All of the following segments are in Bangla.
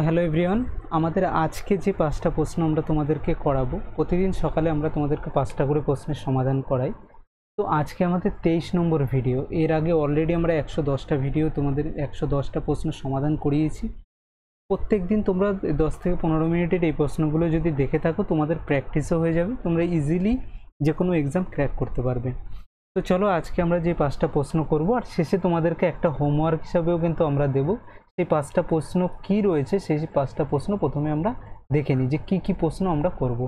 হ্যালো এভরিওয়ান, আমাদের আজকে যে 5টা প্রশ্ন আমরা তোমাদেরকে করাবো, প্রতিদিন সকালে আমরা তোমাদেরকে 5টা করে প্রশ্নের সমাধান করাই। তো আজকে আমাদের 23 নম্বর ভিডিও। এর আগে অলরেডি আমরা 110টা ভিডিও তোমাদের 110টা প্রশ্নের সমাধান করিয়েছি। প্রত্যেক দিন তোমরা 10 থেকে 15 মিনিটের এই প্রশ্নগুলো যদি দেখে থাকো, তোমাদের প্র্যাকটিসও হয়ে যাবে, তোমরা ইজিলি যে কোনো এক্সাম ক্র্যাক করতে পারবে। তো চলো আজকে আমরা যে 5টা প্রশ্ন করব, আর শেষে তোমাদেরকে একটা হোমওয়ার্ক হিসাবেও কিন্তু আমরা দেবো। সেই 5টা প্রশ্ন কি রয়েছে, সেই 5টা প্রশ্ন প্রথমে আমরা দেখে নিই যে কি কি প্রশ্ন আমরা করব।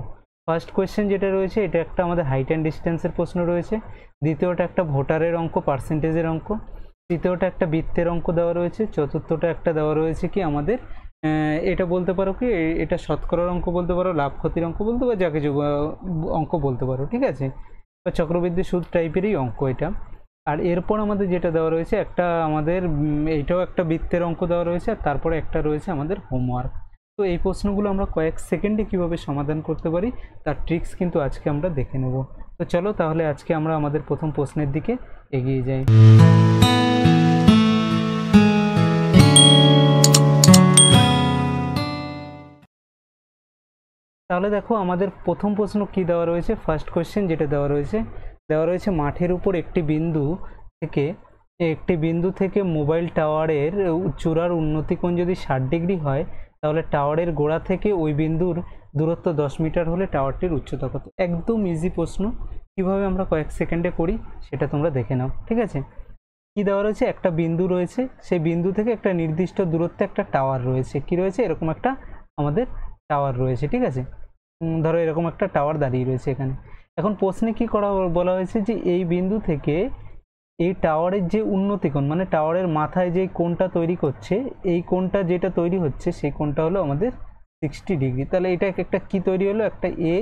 ফার্স্ট কোয়েশ্চেন যেটা রয়েছে, এটা একটা আমাদের হাইট অ্যান্ড ডিস্টেন্সের প্রশ্ন রয়েছে। দ্বিতীয়টা একটা ভোটারের অঙ্ক, পার্সেন্টেজের অঙ্ক। তৃতীয়টা একটা বৃত্তের অঙ্ক দেওয়া রয়েছে। চতুর্থটা একটা দেওয়া রয়েছে কি আমাদের এটা বলতে পারো কি, এটা শতকরার অঙ্ক বলতে পারো, লাভ ক্ষতির অঙ্ক বলতে পারো, যা কিছু অঙ্ক বলতে পারো, ঠিক আছে, বা চক্রবৃদ্ধি সুদ টাইপেরই অঙ্ক এটা। আর এরপর আমাদের যেটা দেওয়া রয়েছে, একটা আমাদের এইটাও একটা বৃত্তের অঙ্ক দেওয়া রয়েছে, আর তারপরে একটা রয়েছে আমাদের হোমওয়ার্ক। তো এই প্রশ্নগুলো আমরা কয়েক সেকেন্ডে কিভাবে সমাধান করতে পারি তার ট্রিক্স কিন্তু আজকে আমরা দেখে নেব। তো চলো তাহলে আজকে আমরা আমাদের প্রথম প্রশ্নের দিকে এগিয়ে যাই। তাহলে দেখো আমাদের প্রথম প্রশ্ন কি দেওয়া রয়েছে। ফার্স্ট কোয়েশ্চেন যেটা দেওয়া রয়েছে মাঠের উপর একটি বিন্দু থেকে মোবাইল টাওয়ারের চূড়ার উন্নতি কোণ যদি 60 ডিগ্রি হয়, তাহলে টাওয়ারের গোড়া থেকে ওই বিন্দুর দূরত্ব 10 মিটার হলে টাওয়ারটির উচ্চতা কত। একদম ইজি প্রশ্ন, কিভাবে আমরা কয়েক সেকেন্ডে করি সেটা তোমরা দেখে নাও, ঠিক আছে। কি দেওয়া রয়েছে, একটা বিন্দু রয়েছে, সেই বিন্দু থেকে একটা নির্দিষ্ট দূরত্বে একটা টাওয়ার রয়েছে। কি রয়েছে, এরকম একটা আমাদের টাওয়ার রয়েছে, ঠিক আছে। ধরো এরকম একটা টাওয়ার দাঁড়িয়ে রয়েছে এখানে। এখন প্রশ্নে কি করা বলা হয়েছে যে এই বিন্দু থেকে এই টাওয়ারের যে উন্নতি কোণ, মানে টাওয়ারের মাথায় যে কোণটা তৈরি করছে, এই কোণটা যেটা তৈরি হচ্ছে সেই কোণটা হলো আমাদের 60 ডিগ্রি। তাহলে এটা একটা কি তৈরি হলো, একটা এ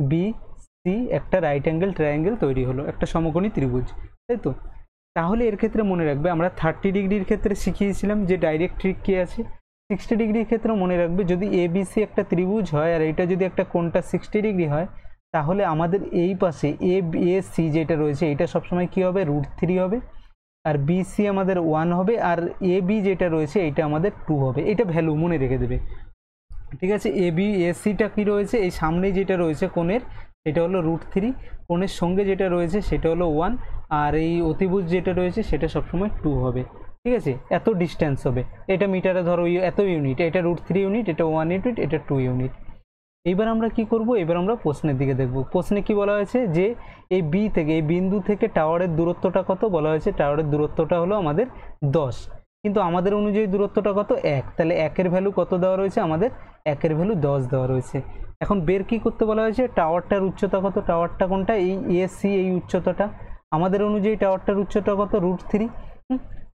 বি সি, একটা রাইট অ্যাঙ্গেল ট্রায়াঙ্গেল তৈরি হলো, একটা সমকোণী ত্রিভুজ, তাই তো। তাহলে এর ক্ষেত্রে মনে রাখবে, আমরা 30 ডিগ্রির ক্ষেত্রে শিখিয়েছিলাম যে ডাইরেক্ট ট্রিক কি আছে। 60 ডিগ্রির ক্ষেত্রে মনে রাখবে, যদি এবিসি একটা ত্রিভুজ হয় আর এটা যদি একটা কোণটা 60 ডিগ্রি হয়, তাহলে আমাদের এই পাশে এ সি যেটা রয়েছে এটা সবসময় কি হবে, √3 হবে, আর বিসি আমাদের 1 হবে, আর এ বি যেটা রয়েছে এটা আমাদের 2 হবে। এটা ভ্যালু মনে রেখে দেবে, ঠিক আছে। এ বি এ সিটা কি রয়েছে, এই সামনে যেটা রয়েছে কোণের সেটা হলো √3, কোণের সঙ্গে যেটা রয়েছে সেটা হলো 1, আর এই অতিভুজ যেটা রয়েছে সেটা সবসময় 2 হবে, ঠিক আছে। এত ডিস্টেন্স হবে, এটা মিটারে ধরো এত ইউনিট, এটা √3 ইউনিট, এটা 1 ইউনিট, এটা 2 ইউনিট। এইবার আমরা কি করব, এবার আমরা প্রশ্নের দিকে দেখব। প্রশ্নে কি বলা হয়েছে যে এই বি থেকে, এই বিন্দু থেকে টাওয়ারের দূরত্বটা কত বলা হয়েছে, টাওয়ারের দূরত্বটা হলো আমাদের 10, কিন্তু আমাদের অনুযায়ী দূরত্বটা কত, 1। তাহলে 1-এর ভ্যালু কত দেওয়া রয়েছে, আমাদের 1-এর ভ্যালু 10 দেওয়া রয়েছে। এখন বের কি করতে বলা হয়েছে, টাওয়ারটার উচ্চতা কত, টাওয়ারটা কোনটা, এই এসি, এই উচ্চতাটা। আমাদের অনুযায়ী টাওয়ারটার উচ্চতা কত, √3।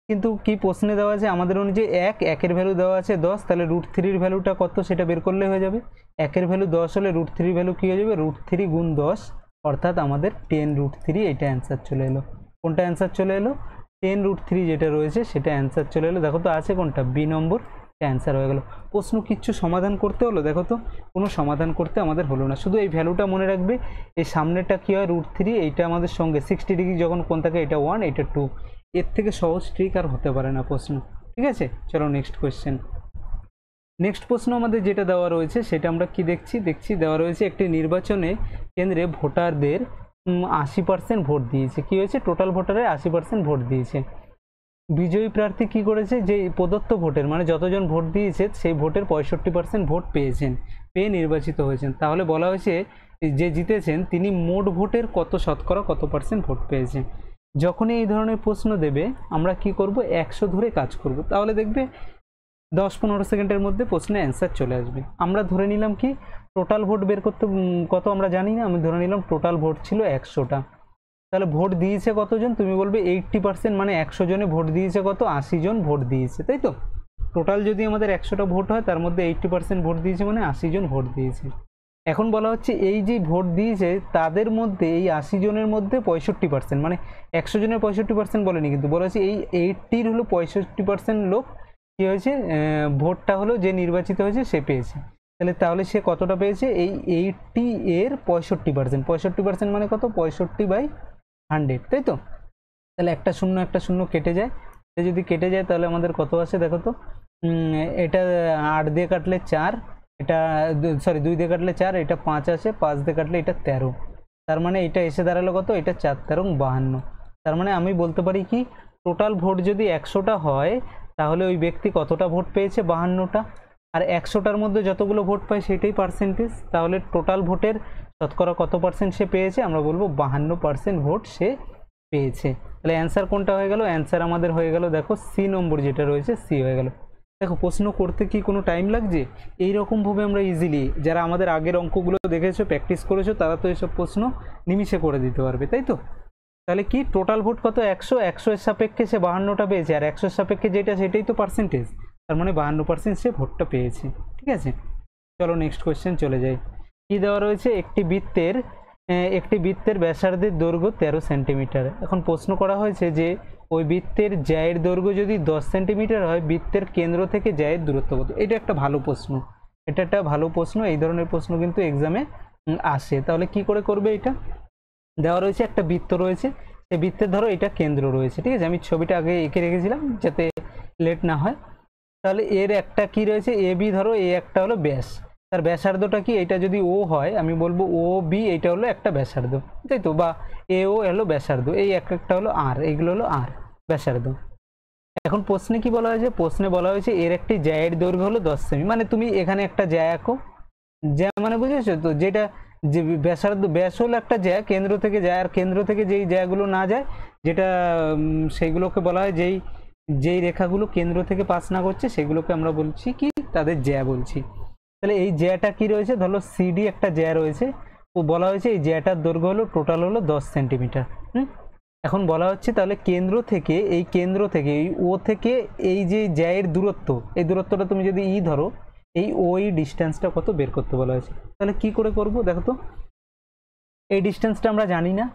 কিন্তু কি প্রশ্নে দেওয়া আছে, আমাদের অনুযায়ী 1-এর ভ্যালু দেওয়া আছে 10, তাহলে √3-র ভ্যালুটা কত সেটা বের করলে হয়ে যাবে। 1-এর ভ্যালু 10 হলে √3-র ভ্যালু কি হয়ে যাবে, √3 গুণ 10, অর্থাৎ আমাদের 10√3। এটা অ্যান্সার চলে এলো। কোনটা অ্যান্সার চলে এলো, 10√3 যেটা রয়েছে সেটা অ্যান্সার চলে এলো। দেখো তো আছে কোনটা, বি নম্বর অ্যান্সার হয়ে গেল। প্রশ্ন কিচ্ছু সমাধান করতে হলো, দেখো তো কোনো সমাধান করতে আমাদের হলো না, শুধু এই ভ্যালুটা মনে রাখবে। এই সামনেটা কি হয়, √3, এইটা আমাদের সঙ্গে 60 ডিগ্রি যখন কোণ থাকে, এটা 1, এটা 2। এর থেকে সহজ ট্রিক আর হতে পারে না প্রশ্ন, ঠিক আছে। চলো নেক্সট কোয়েশ্চেন। নেক্সট প্রশ্ন আমাদের যেটা দেওয়া রয়েছে সেটা আমরা কি দেখছি দেওয়া রয়েছে একটি নির্বাচনে কেন্দ্রে ভোটারদের 80% ভোট দিয়েছে। কি হয়েছে, টোটাল ভোটারের 80% ভোট দিয়েছে। বিজয়ী প্রার্থী কি করেছে, যে প্রদত্ত ভোটের মানে যতজন ভোট দিয়েছে সেই ভোটের 65% ভোট পেয়ে নির্বাচিত হয়েছেন। তাহলে বলা হয়েছে যে জিতেছেন তিনি মোট ভোটের শতকরা কত পার্সেন্ট ভোট পেয়েছেন। যখনই এই ধরনের প্রশ্ন দেবে আমরা কি করব, 100 ধরে কাজ করব, তাহলে দেখবে 10-15 সেকেন্ডের মধ্যে প্রশ্নের অ্যান্সার চলে আসবে। আমরা ধরে নিলাম কি, টোটাল ভোট বের করতে কত আমরা জানি না, আমি ধরে নিলাম টোটাল ভোট ছিল 100টা। তাহলে ভোট দিয়েছে কতজন, তুমি বলবে 80%, মানে 100 জনে ভোট দিয়েছে কত, 80 জন ভোট দিয়েছে, তাই তো। টোটাল যদি আমাদের 100টা ভোট হয়, তার মধ্যে 80% ভোট দিয়েছে, মানে 80 জন ভোট দিয়েছে। এখন বলা হচ্ছে এই যে ভোট দিয়েছে তাদের মধ্যে, এই 80 জনের মধ্যে 65%, মানে 100 জনের 65% বলেনি, কিন্তু বলা হচ্ছে এই 80-র হলো 65% লোক কি হয়েছে, ভোটটা হলো যে নির্বাচিত হয়েছে সে পেয়েছে। তাহলে সে কতটা পেয়েছে, এই 80 এর 65%, মানে কত, 65/100, তাই তো। তাহলে একটা শূন্য কেটে যায়, যদি কেটে যায় তাহলে আমাদের কত আসে দেখো তো, এটা 8 দিয়ে কাটলে 4, এটা সরি 2 দিয়ে কাটলে 4, এটা 5 আছে, 5 দিয়ে কাটলে এটা 13। তার মানে এটা এসে দাঁড়ালো কত, এটা 4 13 52। তার মানে আমি বলতে পারি কি টোটাল ভোট যদি 100টা হয় তাহলে ওই ব্যক্তি কতটা ভোট পেয়েছে, 52টা। আর 100টার মধ্যে যতগুলো ভোট পায় সেটাই পার্সেন্টেজ, তাহলে টোটাল ভোটের শতকরা কত পার্সেন্ট সে পেয়েছে, আমরা বলবো 52% ভোট সে পেয়েছে। তাহলে অ্যান্সার কোনটা হয়ে গেল, অ্যান্সার আমাদের হয়ে গেল দেখো সি নম্বর যেটা রয়েছে, সি হয়ে গেল। দেখো প্রশ্ন করতে কি কোনো টাইম লাগছে, এইরকমভাবে আমরা ইজিলি যারা আমাদের আগের অঙ্কগুলো দেখেছো প্র্যাকটিস করেছো তারা তো এইসব প্রশ্ন নিমিষে করে দিতে পারবে, তাই তো। তাহলে কি টোটাল ভোট কত, 100, 100 এর সাপেক্ষে সে 52টা পেয়েছে, আর 100 এর সাপেক্ষে যেটা সেটাই তো পার্সেন্টেজ, তার মানে 52% সে ভোটটা পেয়েছে। ঠিক আছে, চলো নেক্সট কোয়েশ্চেন চলে যাই। কি দেওয়া রয়েছে, একটি বৃত্তের ব্যাসার্ধের দৈর্ঘ্য 13 সেন্টিমিটার। এখন প্রশ্ন করা হয়েছে যে ওই বৃত্তের জ্যায়ের দৈর্ঘ্য যদি 10 সেন্টিমিটার হয়, বৃত্তের কেন্দ্র থেকে জ্যায়ের দূরত্ব কত। এটা একটা ভালো প্রশ্ন, এটা একটা ভালো প্রশ্ন, এই ধরনের প্রশ্ন কিন্তু এক্সামে আসে। তাহলে কি করে করবে, এটা দেওয়া রয়েছে একটা বৃত্ত রয়েছে, সেই বৃত্তের ধরো এটা কেন্দ্র রয়েছে, ঠিক আছে, আমি ছবিটা আগে এঁকে রেখেছিলাম যাতে লেট না হয়। তাহলে এর একটা কি রয়েছে, এ বি, ধরো এ একটা হলো ব্যাস, তার ব্যাসার্ধটা কি, এটা যদি ও হয় আমি বলবো ও বি, এটা হলো একটা ব্যাসার্ধ, তাই তো, বা এ ও হলো ব্যাসার্ধ, এই একটা হলো আর, এইগুলো হলো আর ব্যাসার্ধ। এখন প্রশ্নে কি বলা হয়েছে, প্রশ্নে বলা হয়েছে এর একটি জ্যায়ের দৈর্ঘ্য হলো 10 সেমি, মানে তুমি এখানে একটা জ্যা আঁকো, জ্যা মানে বুঝেছো তো, যেটা যে ব্যাসার্ধ, ব্যাস হলো একটা জ্যা, কেন্দ্র থেকে যায়, আর কেন্দ্র থেকে যেই জ্যাগুলো না যায়, যেটা সেইগুলোকে বলা হয়, যেই রেখাগুলো কেন্দ্র থেকে পাস না করছে সেগুলোকে আমরা বলছি কি, তাদের জ্যা বলছি। তাহলে এই জ্যাটা কি রয়েছে, ধরো সিডি একটা জ্যা রয়েছে, ও বলা হয়েছে এই জ্যাটার দৈর্ঘ্য হলো টোটাল হলো 10 সেন্টিমিটার। এখন বলা হচ্ছে তাহলে কেন্দ্র থেকে এই ও থেকে এই যে জ্যায়ের দূরত্ব, এই দূরত্বটা তুমি যদি ই ধরো, এই ওই ডিস্টেন্সটা কত বের করতে বলা হয়েছে। তাহলে কি করে করব, দেখো তো, এই ডিস্টেন্সটা আমরা জানি না,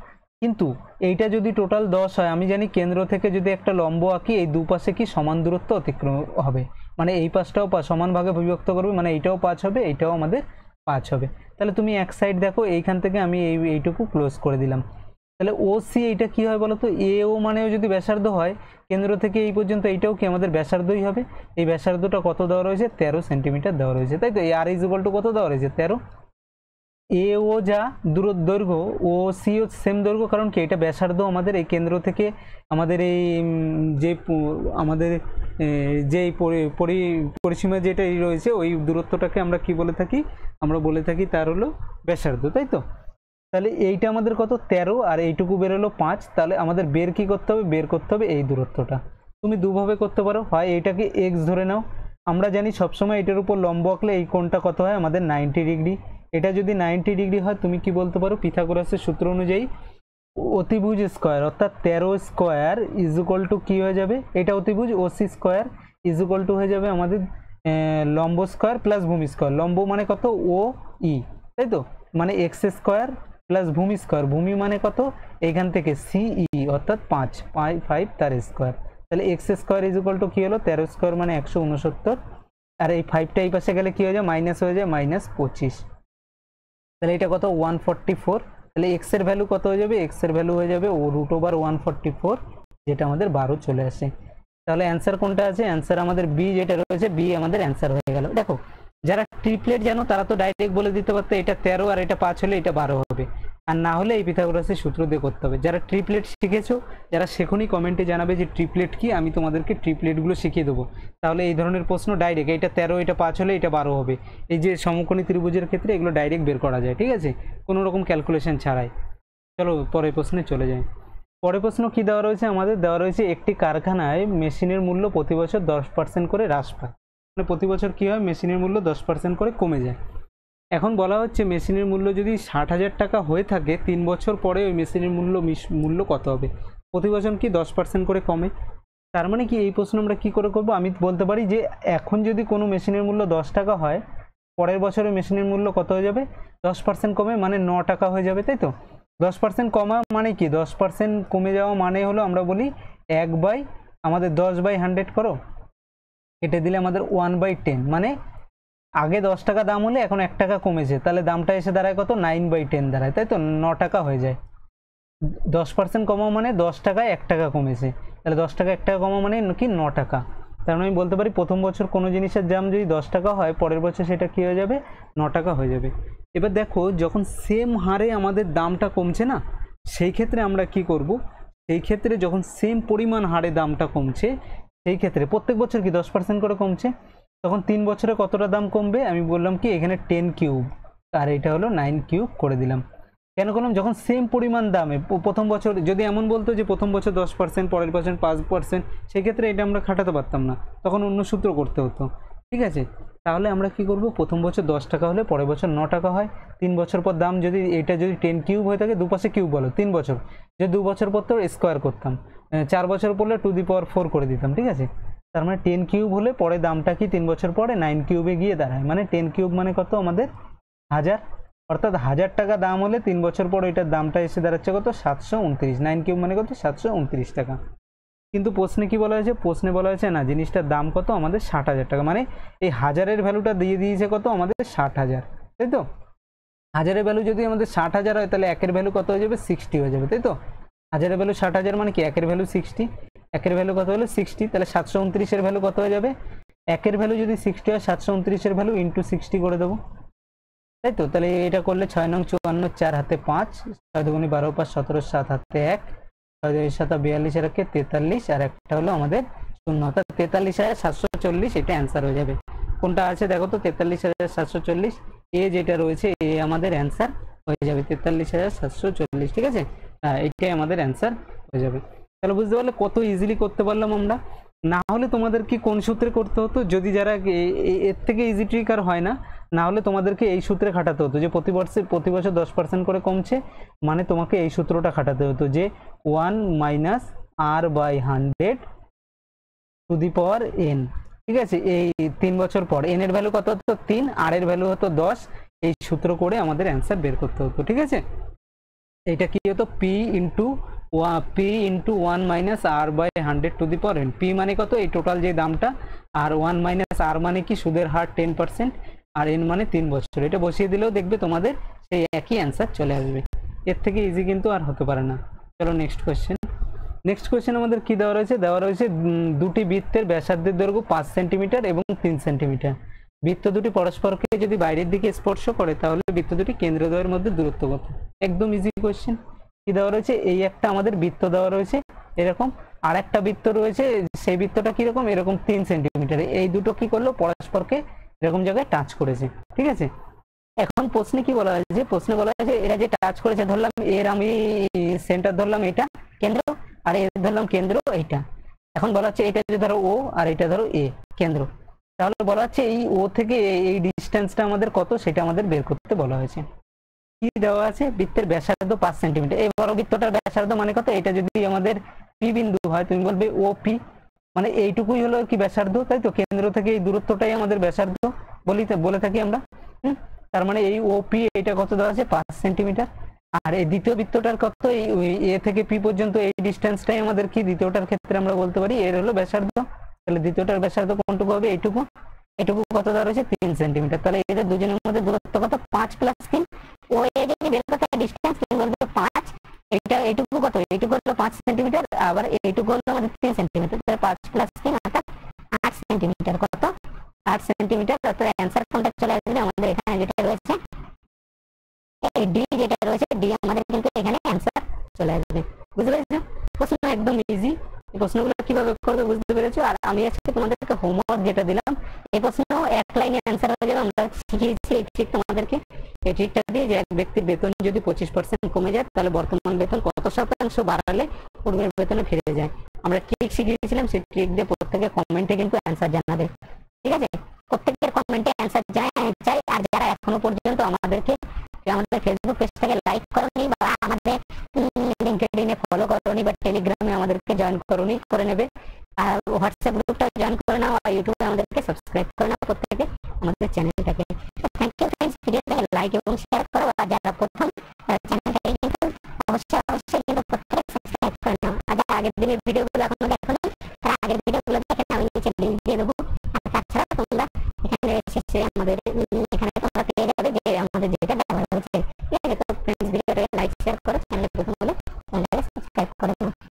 কিন্তু এইটা যদি টোটাল 10 হয়, আমি জানি কেন্দ্র থেকে যদি একটা লম্ব আঁকি, এই দুপাশে কি সমান দূরত্ব অতিক্রম হবে, মানে এই পাশটাও সমান ভাগে বিভক্ত করবে, মানে এইটাও 5 হবে, এইটাও আমাদের 5 হবে। তাহলে তুমি এক সাইড দেখো, এইখান থেকে আমি এইটুকু ক্লোজ করে দিলাম। তাহলে ও সি এইটা কি হয় বলো তো, এ ও মানেও যদি ব্যাসার্ধ হয়, কেন্দ্র থেকে এই পর্যন্ত এইটাও কি আমাদের ব্যাসার্ধই হবে। এই ব্যাসার্ধটা কত দেওয়া রয়েছে, 13 সেন্টিমিটার দেওয়া রয়েছে, তাই তো। আর ইজ ইকুয়াল টু কত দেওয়া রয়েছে, 13। এ ও যা দৈর্ঘ্য, ও সি ও সেম দৈর্ঘ্য, কারণ কি এটা ব্যাসার্ধ আমাদের এই কেন্দ্র থেকে আমাদের এই যে আমাদের যে পরিসীমা যেটা রয়েছে, ওই দূরত্বটাকে আমরা কি বলে থাকি, আমরা বলে থাকি তার হলো ব্যাসার্ধ, তাই তো। তাহলে এইটা আমাদের কত, 13, আর এইটুকু বেরোলো 5। তাহলে আমাদের বের কি করতে হবে, বের করতে হবে এই দূরত্বটা। তুমি দুভাবে করতে পারো, হয় এইটাকে এক্স ধরে নাও, আমরা জানি সবসময় এটার উপর লম্ব আঁকলে এই কোণটা কত হয় আমাদের 90 ডিগ্রি। এটা যদি 90 ডিগ্রি হয়, তুমি কি বলতে পারো, পিথাগোরাসের সূত্র অনুযায়ী অতিভুজ স্কোয়ার, অর্থাৎ 13 স্কোয়ার ইজ ইকুয়াল টু কি হয়ে যাবে, এটা অতিভুজ OC square is equal to হয়ে যাবে আমাদের লম্ব স্কোয়ার প্লাস ভূমি স্কোয়ার। লম্ব মানে কত, ও ই, তাই তো, মানে এক্স স্কোয়ার প্লাস ভূমি স্কোয়ার, ভূমি মানে কত, এখান থেকে সিই অর্থাৎ 5 তার স্কোয়ার। তাহলে x square is equal to কি হলো, 13 স্কোয়ার মানে 169, আর এই 5টা এই পাশে গেলে কি হয়ে যায়, মাইনাস হয়ে যায়, -25। তাহলে এটা কত, 144। তাহলে এক্স এর ভ্যালু কত হয়ে যাবে, এক্স এর ভ্যালু হয়ে যাবে ও √144, যেটা আমাদের 12 চলে আসে। তাহলে অ্যান্সার কোনটা আছে, অ্যান্সার আমাদের বি যেটা রয়েছে, বি আমাদের অ্যান্সার হয়ে গেল। দেখো যারা ট্রিপলেট জানো তারা তো ডাইরেক্ট বলে দিতে পারতো এটা 13 আর এটা 5 হলে এটা 12 হবে, আর না হলে এই পিথাগোরাসের সূত্র দিয়ে করতে হবে। যারা ট্রিপলেট শিখেছো, যারা শেখনি কমেন্টে জানাবে যে ট্রিপলেট কি, আমি তোমাদেরকে ট্রিপলেটগুলো শিখিয়ে দেবো। তাহলে এই ধরনের প্রশ্ন ডাইরেক্ট এটা 13 এটা 5 হলে এটা 12 হবে, এই যে সমকোণী ত্রিভুজের ক্ষেত্রে এগুলো ডাইরেক্ট বের করা যায়, ঠিক আছে, কোনো রকম ক্যালকুলেশন ছাড়াই। চলো পরের প্রশ্নে চলে যাই। পরের প্রশ্ন কি দেওয়া রয়েছে, আমাদের দেওয়া রয়েছে একটি কারখানায় মেশিনের মূল্য প্রতি বছর 10% করে হ্রাস পায়, মানে প্রতি বছর কি হয়, মেশিনের মূল্য 10% করে কমে যায়। এখন বলা হচ্ছে মেশিনের মূল্য যদি 60,000 টাকা হয়ে থাকে, 3 বছর পরে ওই মেশিনের মূল্য কত হবে। প্রতি বছর কি 10% করে কমে, তার মানে কি এই প্রশ্ন আমরা কি করে করব, আমি বলতে পারি যে এখন যদি কোনো মেশিনের মূল্য 10 টাকা হয়, পরের বছরে মেশিনের মূল্য কত হয়ে যাবে, 10% কমে মানে 9 টাকা হয়ে যাবে, তাই তো। 10% কমা মানে কি, 10% কমে যাওয়া মানে হলো আমরা বলি 1 আমাদের 10/100 করো, কেটে দিলে আমাদের 1/10, মানে আগে 10 টাকা দাম হলে এখন 1 টাকা কমেছে, তাহলে দামটা এসে দাঁড়ায় কত, 9/10 দাঁড়ায়, তাই তো, 9 টাকা হয়ে যায়। 10% কমা মানে 10 টাকায় 1 টাকা কমেছে, তাহলে 10 টাকা 1 টাকা কমা মানে কি 9 টাকা। তার মানে আমি বলতে পারি প্রথম বছর কোনো জিনিসের দাম যদি 10 টাকা হয়, পরের বছর সেটা কী হয়ে যাবে, 9 টাকা হয়ে যাবে। এবার দেখো যখন সেম হারে আমাদের দামটা কমছে না, সেই ক্ষেত্রে আমরা কি করব, সেই ক্ষেত্রে যখন সেম পরিমাণ হারে দামটা কমছে, সেই ক্ষেত্রে প্রত্যেক বছর কি 10% করে কমছে, তখন 3 বছরে কতটা দাম কমবে, আমি বললাম কি এখানে 10 কিউব আর এটা হলো 9 কিউব করে দিলাম। কেন করলাম, যখন সেম পরিমাণ দামে প্রথম বছর যদি এমন বলতো যে প্রথম বছর 10%, পরের বছর 5%, সেক্ষেত্রে এটা আমরা খাটাতে পারতাম না, তখন অন্য সূত্র করতে হতো। ঠিক আছে, তাহলে আমরা কি করব, প্রথম বছর 10 টাকা হলে পরের বছর 9 টাকা হয়, 3 বছর পর দাম যদি এটা যদি 10 কিউব হয়ে থাকে, দুপাশে কিউব বলো, 3 বছর, যে 2 বছর পর তো স্কোয়ার করতাম, 4 বছর পড়লে 2 4 করে দিতাম। ঠিক আছে, তার মানে 10 কিউব হলে পরে দামটা কি 3 বছর পরে 9 কিউবে গিয়ে দাঁড়ায়, মানে 10 কিউব মানে কত আমাদের 1000, অর্থাৎ 1000 টাকা দাম হলে 3 বছর পর এটার দামটা এসে দাঁড়াচ্ছে কত, 729। 9 কিউব মানে কত, 729 টাকা। কিন্তু প্রশ্নে কি বলা হয়েছে, প্রশ্নে বলা হয়েছে না জিনিসটার দাম কত আমাদের 60,000 টাকা, মানে এই হাজারের ভ্যালুটা দিয়ে দিয়েছে কত আমাদের 60,000, তাই তো। হাজারের ভ্যালু যদি আমাদের 60,000 হয়, তাহলে একের ভ্যালু কত হয়ে যাবে, 60 হয়ে যাবে, তাই তো। হাজারের ভ্যালু 60,000 মানে কি একের ভ্যালু 60, একের ভ্যালু কত হলো 60, তাহলে 729-এর ভ্যালু কত হয়ে যাবে, একের ভ্যালু যদি 60 হয় 729-এর ভ্যালু ইন্টু 60 করে দেবো, তাই তো। তাহলে এটা করলে 6 নং 54, 4 হাতে 5, 6 দুগুণে 12, 5 17, 7 হাতে 1, 6 2 7 42, আর 43, আর একটা হলো আমাদের 0, অর্থাৎ 43,740 এটা অ্যান্সার হয়ে যাবে। কোনটা আছে দেখো তো, 43,740, এ যেটা রয়েছে এ আমাদের অ্যান্সার হয়ে যাবে 43,740। ঠিক আছে, এটাই আমাদের অ্যান্সার হয়ে যাবে। তাহলে বুঝতে পারলে কত ইজিলি করতে পারলাম আমরা। না হলে তোমাদের কি কোন সূত্রে করতে হতো, যদি যারা এর থেকে ইজি ট্রিক আর হয় না, না হলে তোমাদেরকে এই সূত্রে খাটাতে হতো যে প্রতি বছর 10% করে কমছে, মানে তোমাকে এই সূত্রটা খাটাতে হতো যে 1 minus r/100 to the power n। ঠিক আছে, এই 3 বছর পর n এর ভ্যালু কত হতো 3, r এর ভ্যালু হতো 10, এই সূত্র করে আমাদের অ্যান্সার বের করতে হতো। ঠিক আছে, এটা কি হতো, p into 1 minus r/100 to the power n। p মানে কত, এই টোটাল যে দামটা, আর 1 মাইনাস r মানে কি সুদের হার 10%, আর n মানে 3 বছর। এটা বসিয়ে দিলেও দেখবে তোমাদের সেই একই অ্যান্সার চলে আসবে। এর থেকে ইজি কিন্তু আর হতে পারে না। চলো নেক্সট কোয়েশ্চেন। নেক্সট কোয়েশ্চেন আমাদের কি দেওয়া রয়েছে, দেওয়া রয়েছে দুটি বৃত্তের ব্যাসার্ধের দৈর্ঘ্য 5 সেন্টিমিটার এবং 3 সেন্টিমিটার। বৃত্ত দুটি পরস্পরকে যদি বাইরের দিকে স্পর্শ করে, তাহলে বৃত্ত দুটি কেন্দ্রদ্বয়ের মধ্যে দূরত্ব কত। একদম ইজি কোয়েশ্চেন। কি দেওয়া রয়েছে, এই একটা আমাদের বৃত্ত দেওয়া রয়েছে এরকম, আর একটা বৃত্ত রয়েছে, সেই বৃত্তটা কিরকম, এরকম 3 সেন্টিমিটার। এই দুটো কি করলো, পরস্পরকে এরকম জায়গায় টাচ করেছে। ঠিক আছে, এখন প্রশ্নে কি বলা হয়েছে, প্রশ্নে বলা হয়েছে এরা যে টাচ করেছে, ধরলাম এর আমি সেন্টার ধরলাম এটা কেন্দ্র, আর এর ধরলাম কেন্দ্র এইটা। এখন বলা হচ্ছে এটা যে ধরো ও, আর এটা ধরো এ কেন্দ্র, তাহলে বলা হচ্ছে এই ও থেকে এই ডিস্টেন্সটা আমাদের কত, সেটা আমাদের বের করতে বলা হয়েছে। কি দেওয়া আছে, বৃত্তের ব্যাসার্ধ 5 সেন্টিমিটার। এই বড় বৃত্তটার ব্যাসার্ধ মানে কত, এটা যদি আমাদের পি বিন্দু হয়, তুমি বলবে ও পি, মানে এইটুকুই হলো কি ব্যাসার্ধ, তাই তো। কেন্দ্র থেকে এই দূরত্বটাই আমাদের ব্যাসার্ধ বলে থাকি আমরা। তার মানে এই ওপি এটা কত দেওয়া আছে, 5 সেন্টিমিটার। আর এই দ্বিতীয় বৃত্তটার কত, এই এ থেকে পি পর্যন্ত এই ডিস্টেন্সটাই আমাদের কি, দ্বিতীয়টার ক্ষেত্রে আমরা বলতে পারি এর হলো ব্যাসার্ধ। তাহলে দ্বিতীয়টার ব্যাসার্ধ কোনটুকু হবে, এইটুকু। এটুকু কত দেওয়া রয়েছে, 3 সেন্টিমিটার। তাহলে এদের দুজনের মধ্যে দূরত্ব কত, 5 + 3। ও এ যদি বের করতে ডিস্টেন্স, তুমি বলবে 5, এটা এইটুকু কত, এইটুকু হলো 5 সেন্টিমিটার, আবার এইটুকু হলো আমাদের 3 সেন্টিমিটার। তাহলে 5 + 3 অর্থাৎ 8 সেন্টিমিটার। কত, 8 সেন্টিমিটার। তো অ্যান্সার কোনটা চলে আসবে, আমাদের এখানে যেটা রয়েছে এই ডি, যেটা রয়েছে ডি, আমাদের কিন্তু এখানে অ্যান্সার চলে আসবে। বুঝতে পেরেছো, প্রশ্ন একদম ইজি। এই প্রশ্নগুলো কিভাবে করবে বুঝতে পেরেছো। আর আমি আজকে তোমাদেরকে হোমওয়ার্ক যেটা দিলাম, এই প্রশ্ন এক লাইনে অ্যান্সার হয়ে যাবে। আমরা শিখিয়েছি এই ট্রিক তোমাদেরকে। এই ট্রিকটা দিয়ে যে এক ব্যক্তির বেতন যদি 25% কমে যায়, তাহলে বর্তমান বেতন কত শতাংশ বাড়ালে পূর্বের বেতনে ফিরে যায়। আমরা ট্রিক শিখিয়েছিলাম, সেই ট্রিক দিয়ে প্রত্যেকে কমেন্টে কিন্তু অ্যান্সার জানাবে। ঠিক আছে, প্রত্যেকের কমেন্টে অ্যান্সার চাই। আর যারা এখনো পর্যন্ত আমাদের ফেসবুক পেজটাকে লাইক করনি, বা আমাদের লিংকডইনে ফলো করনি, বা টেলিগ্রামে আমাদেরকে জয়েন করনি, করে নেবে। আর হোয়াটসঅ্যাপ গ্রুপটা জয়েন করে নাও, আর ইউটিউবে আমাদেরকে সাবস্ক্রাইব করে নাও প্রত্যেকে আমাদের চ্যানেলটাকে। থ্যাংক ইউ ফ্রেন্ডস, ভিডিওটাকে লাইক এবং শেয়ার করো। আর যারা প্রথম চ্যানেলটাকে কিন্তু অবশ্যই কিন্তু প্রত্যেকে সাবস্ক্রাইব করে নাও। আর আগের দিনের ভিডিও